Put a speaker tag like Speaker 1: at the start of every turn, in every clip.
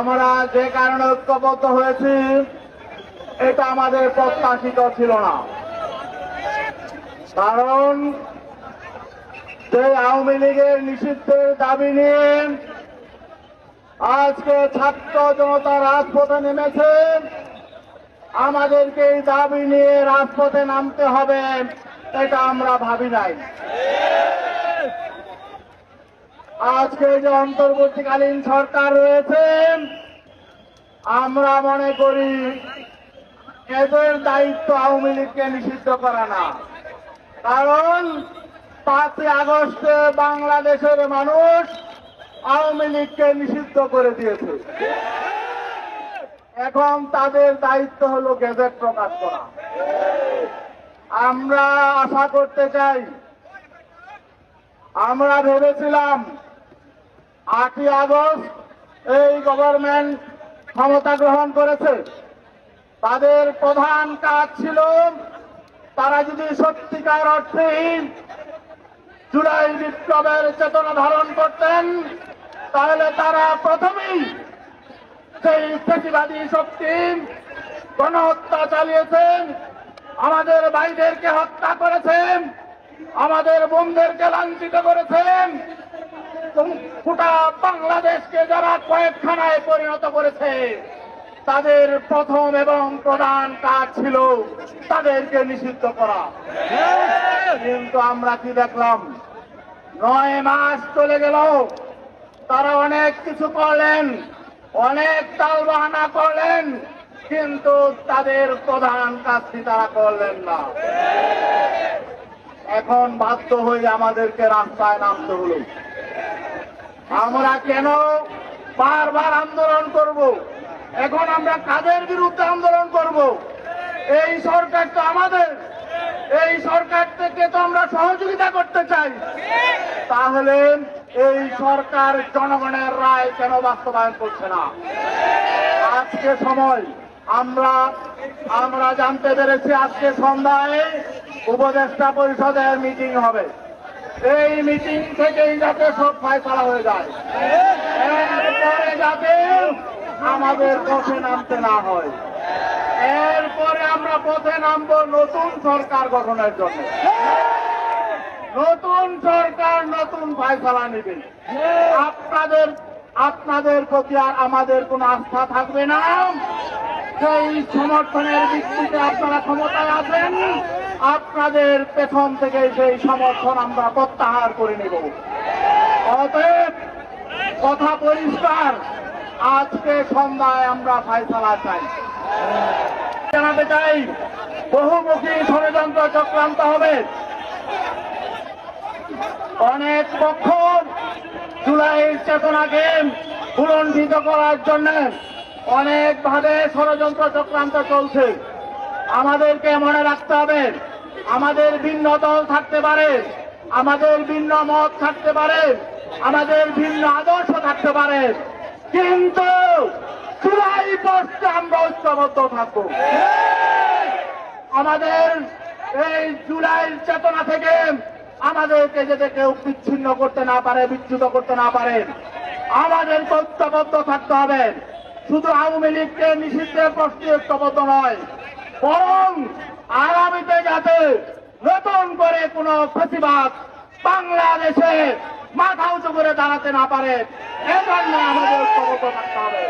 Speaker 1: আমরা যে কারণে ঐক্যবদ্ধ হয়েছি এটা আমাদের প্রত্যাশিত ছিল না। কারণ যে আওয়ামী লীগের নিষিদ্ধের দাবি নিয়ে আজকে ছাত্র জনতা রাজপথে নেমেছে, আমাদেরকে এই দাবি নিয়ে রাজপথে নামতে হবে এটা আমরা ভাবি নাই। আজকে যে অন্তর্বর্তীকালীন সরকার রয়েছে, আমরা মনে করি এদের দায়িত্ব আওয়ামী লীগকে নিষিদ্ধ করা না। কারণ 5ই আগস্টে বাংলাদেশের মানুষ আওয়ামী লীগকে নিষিদ্ধ করে দিয়েছে। এখন তাদের দায়িত্ব হলো গেজেট প্রকাশ করা। আমরা আশা করতে চাই, আমরা ভেবেছিলাম 8ই আগস্ট এই গভর্নমেন্ট ক্ষমতা গ্রহণ করেছে, তাদের প্রধান কাজ ছিল তারা যদি সত্যিকার অর্থে জুলাই বিপ্লবের চেতনা ধারণ করতেন তাহলে তারা প্রথমেই সেই ফ্যাসিবাদী শক্তি গণহত্যা চালিয়েছেন, আমাদের ভাইদেরকে হত্যা করেছেন, আমাদের বোনদেরকে লাঞ্ছিত করেছেন, গোটা বাংলাদেশকে যারা কয়েকখানায় পরিণত করেছে তাদের প্রথম এবং প্রধান কাজ ছিল তাদেরকে নিষিদ্ধ করা। কিন্তু আমরা কি দেখলাম, 9 মাস চলে গেল, তারা অনেক কিছু করলেন, অনেক তালবাহানা করলেন, কিন্তু তাদের প্রধান কাজটি তারা করলেন না। এখন বাধ্য হয়ে আমাদেরকে রাস্তায় নামতে হলো। আমরা কেন বারবার আন্দোলন করব? এখন আমরা কাদের বিরুদ্ধে আন্দোলন করব? এই সরকার তো আমাদের, এই সরকার থেকে তো আমরা সহযোগিতা করতে চাই। তাহলে এই সরকার জনগণের রায় কেন বাস্তবায়ন করছে না? আজকে সময় আমরা জানতে পেরেছি আজকে সন্ধ্যায় উপদেষ্টা পরিষদের মিটিং হবে। এই মিটিং থেকেই যাতে সব ফায়সালা হয়ে যায়, এরপরে যাতে আমাদের পথে নামতে না হয়। এরপরে আমরা পথে নামবো নতুন সরকার গঠনের জন্য। নতুন সরকার নতুন ফায়সালা নেবে। আপনাদের প্রতি আর আমাদের কোনো আস্থা থাকবে না। সেই সমর্থনের ভিত্তিতে আপনারা ক্ষমতায় আছেন, আপনাদের পেছন থেকে সেই সমর্থন আমরা প্রত্যাহার করে নেব। অতএব কথা পরিষ্কার, আজকে সন্ধ্যায় আমরা ফায়সালা চাই। জানাতে চাই, বহুমুখী ষড়যন্ত্র চক্রান্ত হবে। অনেক পক্ষ জুলাইয়ের চেতনাকে বুলন্ডিত করার জন্য অনেকভাবে ষড়যন্ত্র চক্রান্ত চলছে। আমাদেরকে মনে রাখতে হবে, আমাদের ভিন্ন দল থাকতে পারে, আমাদের ভিন্ন মত থাকতে পারে, আমাদের ভিন্ন আদর্শ থাকতে পারে, কিন্তু জুলাই পর্যন্ত আমরা ঐক্যবদ্ধ থাকব। আমাদের এই জুলাইয়ের চেতনা থেকে আমাদেরকে যাতে কেউ বিচ্ছিন্ন করতে না পারে, বিচ্যুত করতে না পারে, আমাদের ঐক্যবদ্ধ থাকতে হবে। শুধু আওয়ামী লীগকে নিষিদ্ধের প্রশ্নে ঐক্যবদ্ধ নয়, বরং আগামীতে যাতে নতুন করে কোন ফ্যাসিবাদ বাংলাদেশে মাথা উঁচু করে দাঁড়াতে না পারে, এজন্য আমাদের ঐক্যবদ্ধ থাকতে হবে।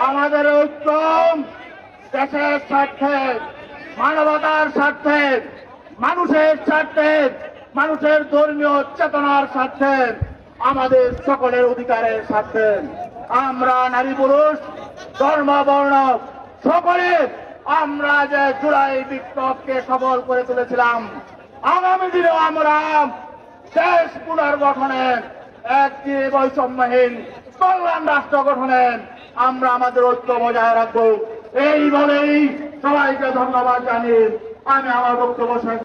Speaker 1: আমাদের ঐক্য দেশের স্বার্থে, মানবতার স্বার্থে, মানুষের স্বার্থে, মানুষের ধর্মীয় চেতনার স্বার্থে, আমাদের সকলের অধিকারের স্বার্থে। আমরা নারী পুরুষ ধর্ম বর্ণ সকলে আমরা যে জুলাই বিপ্লবকে সফল করে তুলেছিলাম, আগামী দিনেও আমরা দেশ পুনর্গঠনের, একটি বৈষম্যহীন কল্যাণ রাষ্ট্র গঠনের আমরা আমাদের ঐক্য বজায় রাখবো। এই বলেই সবাইকে ধন্যবাদ জানিয়ে আমি আমার বক্তব্য শেষ